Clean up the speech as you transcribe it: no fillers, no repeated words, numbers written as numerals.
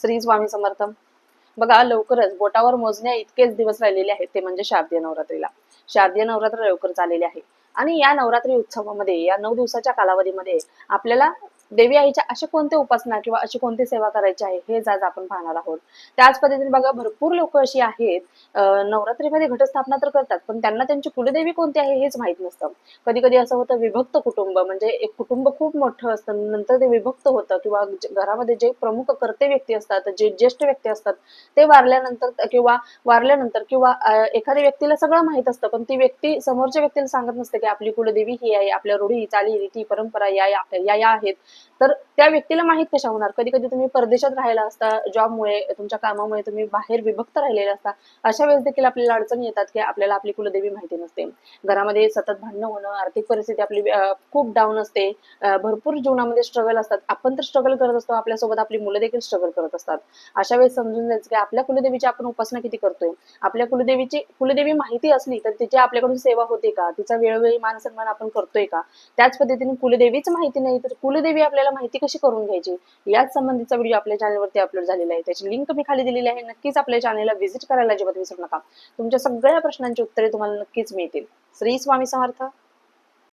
श्री स्वामी समर्थ. बघा, लवकरच बोटावर मोजण्या इतकेच दिवस राहिलेले आहेत, ते म्हणजे शारदीय नवरात्रीला. शारदीय नवरात्र लवकरच आलेले आहे आणि या नवरात्री उत्सवामध्ये, या 9 दिवसाच्या कालावधीमध्ये आपल्याला देवी आईच्या अशा कोणत्या उपासना किंवा अशी कोणती सेवा करायची आहे, हेच आज आपण पाहणार आहोत. त्याच पद्धतीने बघा, भरपूर लोक अशी आहेत, नवरात्रीमध्ये घटस्थापना तर करतात, पण त्यांना त्यांची कुलदेवी कोणती आहे हेच माहित नसतं. कधी कधी असं होतं, विभक्त कुटुंब म्हणजे एक कुटुंब खूप मोठं असतं, नंतर ते विभक्त होतं, किंवा घरामध्ये जे प्रमुख कर्ते व्यक्ती असतात, जे ज्येष्ठ व्यक्ती असतात, ते वारल्यानंतर किंवा एखाद्या व्यक्तीला सगळं माहित असतं, पण ती व्यक्ती समोरच्या व्यक्तीला सांगत नसते की आपली कुलदेवी ही आहे, आपल्या रूढी चाली रीती परंपरा या आहेत. तर त्या व्यक्तीला माहित कशा होणार? कधी कधी तुम्ही परदेशात राहायला असता, जॉबमुळे, तुमच्या कामामुळे तुम्ही बाहेर विभक्त राहिलेले असता. अशा वेळेस देखील आपल्याला अडचणी येतात की आपल्याला आपली कुलदेवी माहिती नसते. घरामध्ये सतत भांडणं होणं, आर्थिक परिस्थिती आपली खूप डाऊन असते, भरपूर जीवनामध्ये स्ट्रगल असतात. आपण तर स्ट्रगल करत असतो, आपल्यासोबत आपली मुलं देखील स्ट्रगल करत असतात. अशा वेळेस समजून जायचं की आपल्या कुलदेवीची आपण उपासना किती करतोय. आपल्या कुलदेवी माहिती असली तर तिची आपल्याकडून सेवा होते का, तिचा वेळोवेळी मान सन्मान आपण करतोय का. त्याच पद्धतीने कुलदेवीच माहिती नाही तर कुलदेवी आपल्याला माहिती कशी करून घ्यायची, याच संबंधीचा व्हिडिओ आपल्या चॅनलवरती अपलोड झालेला आहे. त्याची लिंक मी खाली दिलेली आहे. नक्कीच आपल्या चॅनलला व्हिजिट करायला अजिबात विसरू नका. तुमच्या सगळ्या प्रश्नांची उत्तरे तुम्हाला नक्कीच मिळतील. श्री स्वामी समर्थ.